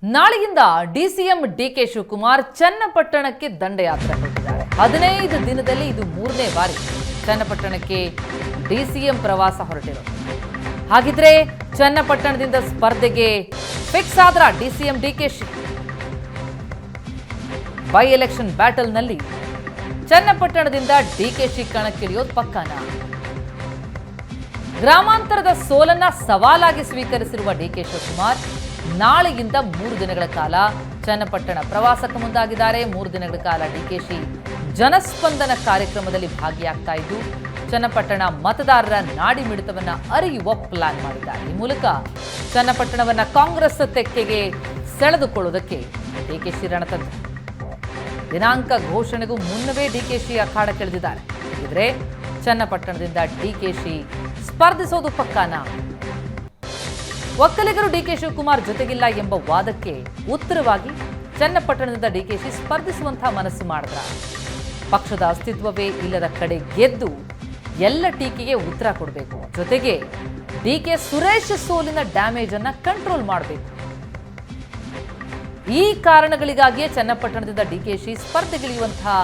ನಾಳೆಯಿಂದ DCM DK Shivakumar ಚನ್ನಪಟ್ಟಣಕ್ಕೆ ದಂಡಯಾತ್ರೆ ಹೊರಟಿದ್ದಾರೆ. 15 ದಿನದಲ್ಲಿ ಇದು 3ನೇ ಬಾರಿ ಚನ್ನಪಟ್ಟಣಕ್ಕೆ ಡಿಸಿಎಂ ಪ್ರವಾಸ ಹೊರಟಿರೋದು. ಹಾಗಿದ್ರೆ ಚನ್ನಪಟ್ಟಣದಿಂದ ಸ್ಪರ್ಧೆಗೆ ಫಿಕ್ಸ್ ಆದ್ರ ಡಿಸಿಎಂ ಡಿಕೆಶಿ ಬೈ ಎಲೆಕ್ಷನ್ ಬ್ಯಾಟಲ್ನಲ್ಲಿ ಚನ್ನಪಟ್ಟಣದಿಂದ ಡಿಕೆಶಿ ಕಣಕ್ಕಿಳಿಯೋದು ಪಕ್ಕಾನ? ಗ್ರಾಮಾಂತರದ ಸೋಲನ್ನ ಸವಾಲಾಗಿ ಸ್ವೀಕರಿಸಿರುವ ಡಿಕೆ ಶಿವಕುಮಾರ್ ನಾಳೆಯಿಂದ 3 ದಿನಗಳ ಕಾಲ ಚನ್ನಪಟ್ಟಣ ಪ್ರವಾಸಕ್ಕೆ ಮುಂದಾಗಿದ್ದಾರೆ. 3 ದಿನಗಳ ಕಾಲ ಡಿಕೆಶಿ ಜನಸ್ಪಂದನ ಕಾರ್ಯಕ್ರಮದಲ್ಲಿ ಭಾಗಿಯಾಗ್ತಾ ಇದ್ದು ಚನ್ನಪಟ್ಟಣ ಮತದಾರರ ನಾಡಿ ಮಿಡಿತವನ್ನ ಅರಿಯುವ ಪ್ಲಾನ್ ಮಾಡಿದ್ದಾರೆ. ಈ ಮೂಲಕ ಚನ್ನಪಟ್ಟಣವನ್ನ ಕಾಂಗ್ರೆಸ್ ತೆಕ್ಕೆಗೆ ಸೆಳೆದುಕೊಳ್ಳುವುದಕ್ಕೆ ಡಿಕೆಶಿ ರಣತಂತ್ರ. ದಿನಾಂಕ ಘೋಷಣೆಗೂ ಮುನ್ನವೇ ಡಿಕೆಶಿ ಅಖಾಡಕ್ಕಿಳಿದಿದ್ದಾರೆ. ಇದ್ರೆ ಚನ್ನಪಟ್ಟಣದಿಂದ ಡಿಕೆಶಿ ಸ್ಪರ್ಧಿಸೋದು ಪಕ್ಕಾನ? ಒಕ್ಕಲಿಗರು ಡಿಕೆ ಶಿವಕುಮಾರ್ ಜೊತೆಗಿಲ್ಲ ಎಂಬ ವಾದಕ್ಕೆ ಉತ್ತರವಾಗಿ ಚನ್ನಪಟ್ಟಣದಿಂದ ಡಿಕೆಶಿ ಸ್ಪರ್ಧಿಸುವಂತಹ ಮನಸ್ಸು ಮಾಡಿದ್ರ? ಪಕ್ಷದ ಅಸ್ತಿತ್ವವೇ ಇಲ್ಲದ ಕಡೆ ಗೆದ್ದು ಎಲ್ಲ ಟೀಕೆಗೆ ಉತ್ತರ ಕೊಡಬೇಕು. ಜೊತೆಗೆ ಡಿಕೆ ಸುರೇಶ್ ಸೋಲಿನ ಡ್ಯಾಮೇಜ್ ಅನ್ನ ಕಂಟ್ರೋಲ್ ಮಾಡಬೇಕು. ಈ ಕಾರಣಗಳಿಗಾಗಿಯೇ ಚನ್ನಪಟ್ಟಣದಿಂದ ಡಿಕೆಶಿ ಸ್ಪರ್ಧೆಗಿಳಿಯುವಂತಹ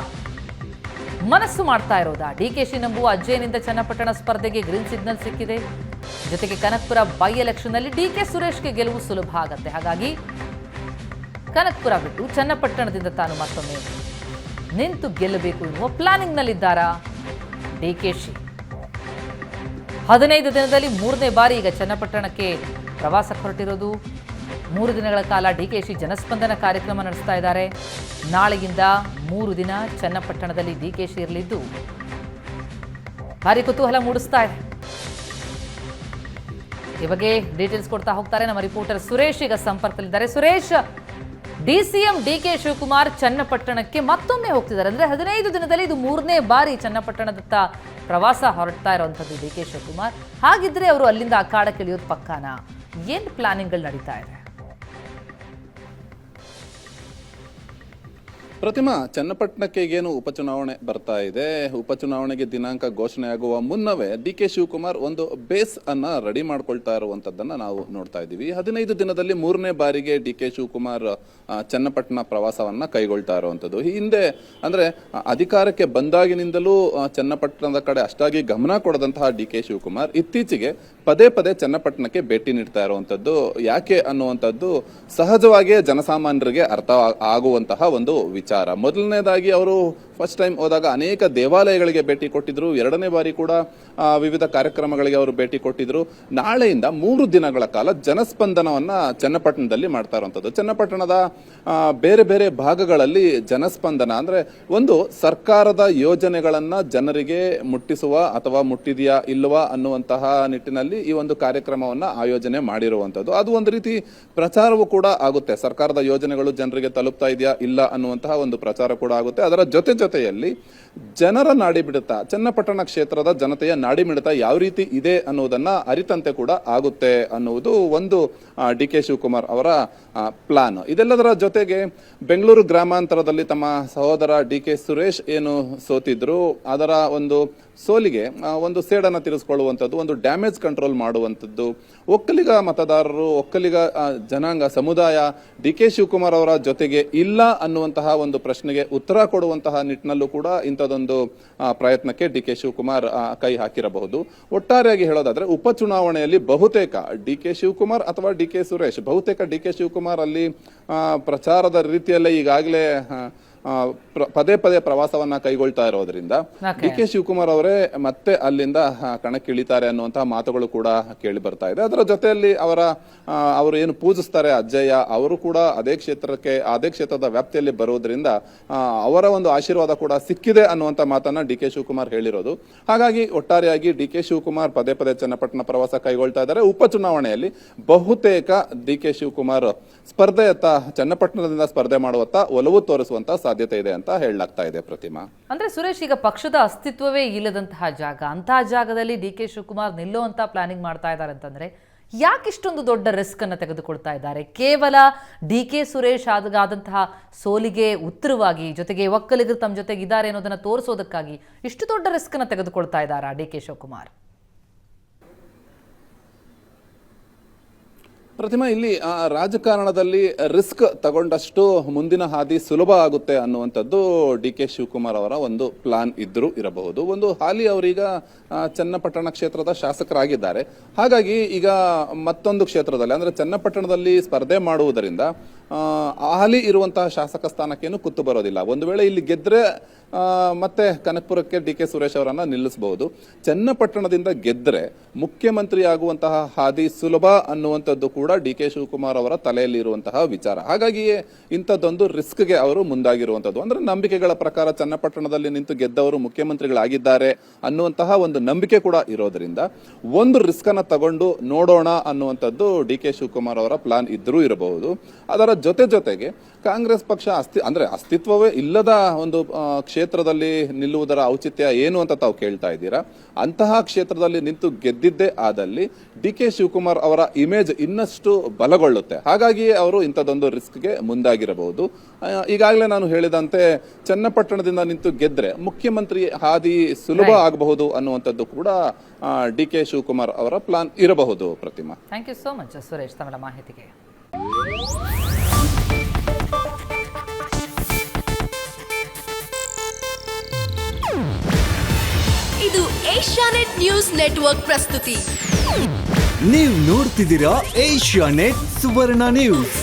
ಮನಸ್ಸು ಮಾಡ್ತಾ ಇರೋದಾ? ಡಿಕೆಶಿ ನಂಬುವ ಅಜ್ಜಯ್ಯನಿಂದ ಚನ್ನಪಟ್ಟಣ ಸ್ಪರ್ಧೆಗೆ ಗ್ರೀನ್ ಸಿಗ್ನಲ್ ಸಿಕ್ಕಿದೆ. ಜೊತೆಗೆ ಕನಕಪುರ ಬೈ ಎಲೆಕ್ಷನ್ ನಲ್ಲಿ ಡಿಕೆ ಸುರೇಶ್ಗೆ ಗೆಲುವು ಸುಲಭ ಆಗತ್ತೆ. ಹಾಗಾಗಿ ಕನಕಪುರ ಬಿಟ್ಟು ಚನ್ನಪಟ್ಟಣದಿಂದ ತಾನು ಮತ್ತೊಮ್ಮೆ ನಿಂತು ಗೆಲ್ಲಬೇಕು ಎನ್ನುವ ಪ್ಲಾನಿಂಗ್ ನಲ್ಲಿದ್ದಾರಾ ಡಿಕೆಶಿ? 15 ದಿನದಲ್ಲಿ 3ನೇ ಬಾರಿ ಈಗ ಚನ್ನಪಟ್ಟಣಕ್ಕೆ ಪ್ರವಾಸಕ್ಕೆ ಹೊರಟಿರೋದು. 3 ದಿನಗಳ ಕಾಲ ಡಿಕೆಶಿ ಜನಸ್ಪಂದನ ಕಾರ್ಯಕ್ರಮ ನಡೆಸ್ತಾ ಇದ್ದಾರೆ. ನಾಳೆಯಿಂದ 3 ದಿನ ಚನ್ನಪಟ್ಟಣದಲ್ಲಿ ಡಿಕೆಶಿ ಇರಲಿದ್ದು ಭಾರಿ ಕುತೂಹಲ ಮೂಡಿಸ್ತಾ ಇದೆ. ಈ ಬಗ್ಗೆ ಡೀಟೇಲ್ಸ್ ಕೊಡ್ತಾ ಹೋಗ್ತಾರೆ ನಮ್ಮ ರಿಪೋರ್ಟರ್ ಸುರೇಶ್ ಈಗ ಸಂಪರ್ಕದಲ್ಲಿದ್ದಾರೆ. ಸುರೇಶ್, ಡಿಸಿಎಂ ಡಿಕೆ ಶಿವಕುಮಾರ್ ಚನ್ನಪಟ್ಟಣಕ್ಕೆ ಮತ್ತೊಮ್ಮೆ ಹೋಗ್ತಿದ್ದಾರೆ. ಅಂದ್ರೆ 15 ದಿನದಲ್ಲಿ ಇದು 3ನೇ ಬಾರಿ ಚನ್ನಪಟ್ಟಣದತ್ತ ಪ್ರವಾಸ ಹೊರಡ್ತಾ ಇರುವಂತದ್ದು ಡಿಕೆ ಶಿವಕುಮಾರ್. ಹಾಗಿದ್ರೆ ಅವರು ಅಲ್ಲಿಂದ ಅಖಾಡಕ್ಕೆ ಇಳಿಯೋದು ಪಕ್ಕಾನ? ಏನ್ ಪ್ಲಾನಿಂಗ್ಗಳು ನಡೀತಾ ಇದೆ? ಪ್ರತಿಮಾ, ಚನ್ನಪಟ್ಟಣಕ್ಕೆ ಏನು ಉಪಚುನಾವಣೆ ಬರ್ತಾ ಇದೆ, ಉಪಚುನಾವಣೆಗೆ ದಿನಾಂಕ ಘೋಷಣೆ ಆಗುವ ಮುನ್ನವೇ ಡಿಕೆ ಶಿವಕುಮಾರ್ ಒಂದು ಬೇಸ್ ಅನ್ನ ರೆಡಿ ಮಾಡ್ಕೊಳ್ತಾ ಇರುವಂತದ್ದನ್ನ ನಾವು ನೋಡ್ತಾ ಇದ್ದೀವಿ. 15 ದಿನದಲ್ಲಿ 3ನೇ ಬಾರಿಗೆ ಡಿಕೆ ಶಿವಕುಮಾರ್ ಚನ್ನಪಟ್ಟಣ ಪ್ರವಾಸವನ್ನ ಕೈಗೊಳ್ತಾ ಇರುವಂತದ್ದು. ಹಿಂದೆ ಅಂದ್ರೆ ಅಧಿಕಾರಕ್ಕೆ ಬಂದಾಗಿನಿಂದಲೂ ಚನ್ನಪಟ್ಟಣದ ಕಡೆ ಅಷ್ಟಾಗಿ ಗಮನ ಕೊಡದಂತಹ ಡಿಕೆ ಶಿವಕುಮಾರ್ ಇತ್ತೀಚೆಗೆ ಪದೇ ಪದೇ ಚನ್ನಪಟ್ಟಣಕ್ಕೆ ಭೇಟಿ ನೀಡ್ತಾ ಇರುವಂತದ್ದು ಯಾಕೆ ಅನ್ನುವಂಥದ್ದು ಸಹಜವಾಗಿಯೇ ಜನಸಾಮಾನ್ಯರಿಗೆ ಅರ್ಥ ಆಗುವಂತಹ ಒಂದು ವಿಚಾರ. ಮೊದಲನೇದಾಗಿ ಅವರು ಫಸ್ಟ್ ಟೈಮ್ ಹೋದಾಗ ಅನೇಕ ದೇವಾಲಯಗಳಿಗೆ ಭೇಟಿ ಕೊಟ್ಟಿದ್ರು. 2ನೇ ಬಾರಿ ಕೂಡ ವಿವಿಧ ಕಾರ್ಯಕ್ರಮಗಳಿಗೆ ಅವರು ಭೇಟಿ ಕೊಟ್ಟಿದ್ರು. ನಾಳೆಯಿಂದ 3 ದಿನಗಳ ಕಾಲ ಜನಸ್ಪಂದನವನ್ನ ಚನ್ನಪಟ್ಟಣದಲ್ಲಿ ಮಾಡ್ತಾ ಇರುವಂತದ್ದು. ಚನ್ನಪಟ್ಟಣದ ಬೇರೆ ಬೇರೆ ಭಾಗಗಳಲ್ಲಿ ಜನಸ್ಪಂದನ ಅಂದ್ರೆ ಒಂದು ಸರ್ಕಾರದ ಯೋಜನೆಗಳನ್ನ ಜನರಿಗೆ ಮುಟ್ಟಿಸುವ ಅಥವಾ ಮುಟ್ಟಿದೆಯಾ ಇಲ್ವಾ ಅನ್ನುವಂತಹ ನಿಟ್ಟಿನಲ್ಲಿ ಈ ಒಂದು ಕಾರ್ಯಕ್ರಮವನ್ನ ಆಯೋಜನೆ ಮಾಡಿರುವಂತದ್ದು. ಅದು ಒಂದು ರೀತಿ ಪ್ರಚಾರವೂ ಕೂಡ ಆಗುತ್ತೆ. ಸರ್ಕಾರದ ಯೋಜನೆಗಳು ಜನರಿಗೆ ತಲುಪ್ತಾ ಇದೆಯಾ ಇಲ್ಲ ಅನ್ನುವಂತಹ ಒಂದು ಪ್ರಚಾರ ಕೂಡ ಆಗುತ್ತೆ. ಅದರ ಜೊತೆಯಲ್ಲಿ ಜನರ ನಾಡಿಮಿಡಿತ, ಚನ್ನಪಟ್ಟಣ ಕ್ಷೇತ್ರದ ಜನತೆಯ ನಾಡಿಮಿಡಿತ ಯಾವ ರೀತಿ ಇದೆ ಅನ್ನುವುದನ್ನ ಅರಿತಂತೆ ಕೂಡ ಆಗುತ್ತೆ ಅನ್ನುವುದು ಒಂದು ಡಿಕೆ ಶಿವಕುಮಾರ್ ಅವರ ಪ್ಲಾನ್. ಇದೆಲ್ಲದರ ಜೊತೆಗೆ ಬೆಂಗಳೂರು ಗ್ರಾಮಾಂತರದಲ್ಲಿ ತಮ್ಮ ಸಹೋದರ ಡಿಕೆ ಸುರೇಶ್ ಏನು ಸೋತಿದ್ರು, ಅದರ ಒಂದು ಸೋಲಿಗೆ ಒಂದು ಸೇಡನ್ನು ತೀರಿಸಿಕೊಳ್ಳುವಂಥದ್ದು, ಒಂದು ಡ್ಯಾಮೇಜ್ ಕಂಟ್ರೋಲ್ ಮಾಡುವಂಥದ್ದು, ಒಕ್ಕಲಿಗ ಮತದಾರರು, ಒಕ್ಕಲಿಗ ಜನಾಂಗ ಸಮುದಾಯ ಡಿಕೆ ಶಿವಕುಮಾರ್ ಅವರ ಜೊತೆಗೆ ಇಲ್ಲ ಅನ್ನುವಂತಹ ಒಂದು ಪ್ರಶ್ನೆಗೆ ಉತ್ತರ ಕೊಡುವಂತಹ ನಿಟ್ಟಿನಲ್ಲೂ ಕೂಡ ಇಂಥದೊಂದು ಪ್ರಯತ್ನಕ್ಕೆ ಡಿಕೆ ಶಿವಕುಮಾರ್ ಕೈ ಹಾಕಿರಬಹುದು. ಒಟ್ಟಾರೆಯಾಗಿ ಹೇಳೋದಾದ್ರೆ ಉಪಚುನಾವಣೆಯಲ್ಲಿ ಬಹುತೇಕ ಡಿಕೆ ಶಿವಕುಮಾರ್ ಅಥವಾ ಡಿಕೆ ಸುರೇಶ್, ಬಹುತೇಕ ಡಿಕೆ ಶಿವಕುಮಾರ್ ಅಲ್ಲಿ ಪ್ರಚಾರದ ರೀತಿಯಲ್ಲೇ ಈಗಾಗಲೇ ಪದೇ ಪದೇ ಪ್ರವಾಸವನ್ನ ಕೈಗೊಳ್ತಾ ಇರೋದ್ರಿಂದ ಡಿಕೆ ಶಿವಕುಮಾರ್ ಅವರೇ ಮತ್ತೆ ಅಲ್ಲಿಂದ ಕಣಕ್ಕಿಳಿತಾರೆ ಅನ್ನುವಂತಹ ಮಾತುಗಳು ಕೂಡ ಕೇಳಿ ಬರ್ತಾ ಇದೆ. ಅದರ ಜೊತೆಯಲ್ಲಿ ಅವರು ಏನು ಪೂಜಿಸ್ತಾರೆ ಅಜ್ಜಯ್ಯ, ಅವರು ಕೂಡ ಅದೇ ಕ್ಷೇತ್ರದ ವ್ಯಾಪ್ತಿಯಲ್ಲಿ ಬರುವುದರಿಂದ ಅವರ ಒಂದು ಆಶೀರ್ವಾದ ಕೂಡ ಸಿಕ್ಕಿದೆ ಅನ್ನುವಂತ ಮಾತನ್ನ ಡಿಕೆ ಶಿವಕುಮಾರ್ ಹೇಳಿರೋದು. ಹಾಗಾಗಿ ಒಟ್ಟಾರೆಯಾಗಿ ಡಿಕೆ ಶಿವಕುಮಾರ್ ಪದೇ ಪದೇ ಚನ್ನಪಟ್ಟಣ ಪ್ರವಾಸ ಕೈಗೊಳ್ತಾ ಇದ್ದಾರೆ. ಉಪಚುನಾವಣೆಯಲ್ಲಿ ಬಹುತೇಕ ಡಿಕೆ ಶಿವಕುಮಾರ್ ಸ್ಪರ್ಧೆಯತ್ತ, ಚನ್ನಪಟ್ಟಣದಿಂದ ಸ್ಪರ್ಧೆ ಮಾಡುವತ್ತ ಒಲವು ತೋರಿಸುವಂತ ಸಾಧ್ಯತೆ ಇದೆ ಅಂತ ಹೇಳಲಾಗ್ತಾ ಇದೆ. ಪ್ರತಿಮಾ, ಅಂದ್ರೆ ಸುರೇಶ್, ಈಗ ಪಕ್ಷದ ಅಸ್ತಿತ್ವವೇ ಇಲ್ಲದಂತಹ ಜಾಗ, ಅಂತಹ ಜಾಗದಲ್ಲಿ ಡಿಕೆ ಶಿವಕುಮಾರ್ ನಿಲ್ಲುವಂತ ಪ್ಲಾನಿಂಗ್ ಮಾಡ್ತಾ ಇದ್ದಾರೆ ಅಂತಂದ್ರೆ ಯಾಕಿಷ್ಟೊಂದು ದೊಡ್ಡ ರಿಸ್ಕ್ ಅನ್ನು ತೆಗೆದುಕೊಳ್ತಾ ಇದ್ದಾರೆ? ಕೇವಲ ಡಿಕೆ ಸುರೇಶ್ ಆದಂತಹ ಸೋಲಿಗೆ ಉತ್ತರವಾಗಿ, ಜೊತೆಗೆ ಒಕ್ಕಲಿಗರು ತಮ್ಮ ಜೊತೆಗೆ ಇದ್ದಾರೆ ಅನ್ನೋದನ್ನ ತೋರಿಸೋದಕ್ಕಾಗಿ ಇಷ್ಟು ದೊಡ್ಡ ರಿಸ್ಕ್ ಅನ್ನು ತೆಗೆದುಕೊಳ್ತಾ ಇದ್ದಾರಾ ಡಿಕೆ ಶಿವಕುಮಾರ್? ಪ್ರತಿಮಾ, ಇಲ್ಲಿ ರಾಜಕಾರಣದಲ್ಲಿ ರಿಸ್ಕ್ ತಗೊಂಡಷ್ಟು ಮುಂದಿನ ಹಾದಿ ಸುಲಭ ಆಗುತ್ತೆ ಅನ್ನುವಂಥದ್ದು ಡಿ ಕೆ ಶಿವಕುಮಾರ್ ಅವರ ಒಂದು ಪ್ಲಾನ್ ಇದ್ರೂ ಇರಬಹುದು. ಒಂದು ಹಾಲಿ ಅವರೀಗ ಚನ್ನಪಟ್ಟಣ ಕ್ಷೇತ್ರದ ಶಾಸಕರಾಗಿದ್ದಾರೆ. ಹಾಗಾಗಿ ಈಗ ಮತ್ತೊಂದು ಕ್ಷೇತ್ರದಲ್ಲಿ ಅಂದ್ರೆ ಚನ್ನಪಟ್ಟಣದಲ್ಲಿ ಸ್ಪರ್ಧೆ ಮಾಡುವುದರಿಂದ ಹಾಲಿ ಇರುವಂತಹ ಶಾಸಕ ಸ್ಥಾನಕ್ಕೇನು ಕುತ್ತು ಬರೋದಿಲ್ಲ. ಒಂದು ವೇಳೆ ಇಲ್ಲಿ ಗೆದ್ರೆ ಮತ್ತೆ ಕನಕಪುರಕ್ಕೆ ಡಿ ಕೆ ಸುರೇಶ್ ಅವರನ್ನ ನಿಲ್ಲಿಸಬಹುದು. ಚನ್ನಪಟ್ಟಣದಿಂದ ಗೆದ್ರೆ ಮುಖ್ಯಮಂತ್ರಿ ಆಗುವಂತಹ ಹಾದಿ ಸುಲಭ ಅನ್ನುವಂಥದ್ದು ಕೂಡ ಡಿ ಕೆ ಶಿವಕುಮಾರ್ ಅವರ ತಲೆಯಲ್ಲಿ ಇರುವಂತಹ ವಿಚಾರ. ಹಾಗಾಗಿಯೇ ಇಂಥದ್ದೊಂದು ರಿಸ್ಕ್ಗೆ ಅವರು ಮುಂದಾಗಿರುವಂಥದ್ದು. ಅಂದ್ರೆ ನಂಬಿಕೆಗಳ ಪ್ರಕಾರ ಚನ್ನಪಟ್ಟಣದಲ್ಲಿ ನಿಂತು ಗೆದ್ದವರು ಮುಖ್ಯಮಂತ್ರಿಗಳಾಗಿದ್ದಾರೆ ಅನ್ನುವಂತಹ ಒಂದು ನಂಬಿಕೆ ಕೂಡ ಇರೋದ್ರಿಂದ ಒಂದು ರಿಸ್ಕ್ ಅನ್ನ ತಗೊಂಡು ನೋಡೋಣ ಅನ್ನುವಂಥದ್ದು ಡಿ ಕೆ ಶಿವಕುಮಾರ್ ಅವರ ಪ್ಲಾನ್ ಇದ್ರೂ ಇರಬಹುದು. ಅದರ ಜೊತೆಗೆ ಕಾಂಗ್ರೆಸ್ ಪಕ್ಷ ಅಸ್ತಿತ್ವವೇ ಇಲ್ಲದ ಒಂದು ಕ್ಷೇತ್ರದಲ್ಲಿ ನಿಲ್ಲುವುದರ ಔಚಿತ್ಯ ಏನು ಅಂತ ತಾವು ಕೇಳ್ತಾ ಇದ್ದೀರಾ. ಅಂತಹ ಕ್ಷೇತ್ರದಲ್ಲಿ ನಿಂತು ಗೆದ್ದಿದ್ದೇ ಆದಲ್ಲಿ ಡಿ ಕೆ ಶಿವಕುಮಾರ್ ಅವರ ಇಮೇಜ್ ಇನ್ನಷ್ಟು ಬಲಗೊಳ್ಳುತ್ತೆ. ಹಾಗಾಗಿಯೇ ಅವರು ಇಂಥದ್ದೊಂದು ರಿಸ್ಕ್ಗೆ ಮುಂದಾಗಿರಬಹುದು. ಈಗಾಗಲೇ ನಾನು ಹೇಳಿದಂತೆ ಚನ್ನಪಟ್ಟಣದಿಂದ ನಿಂತು ಗೆದ್ರೆ ಮುಖ್ಯಮಂತ್ರಿ ಹಾದಿ ಸುಲಭ ಆಗಬಹುದು ಅನ್ನುವಂಥದ್ದು ಕೂಡ ಡಿ ಕೆ ಶಿವಕುಮಾರ್ ಅವರ ಪ್ಲಾನ್ ಇರಬಹುದು. Pratima, thank you so much Suresh ತಮ್ಮ ಮಾಹಿತಿಗೆ. ಇದು ಏಷ್ಯಾನೆಟ್ ನ್ಯೂಸ್ ನೆಟ್ವರ್ಕ್ ಪ್ರಸ್ತುತಿ. ನೀವು ನೋಡ್ತಿದ್ದೀರಾ ಏಷ್ಯಾನೆಟ್ ಸುವರ್ಣ ನ್ಯೂಸ್.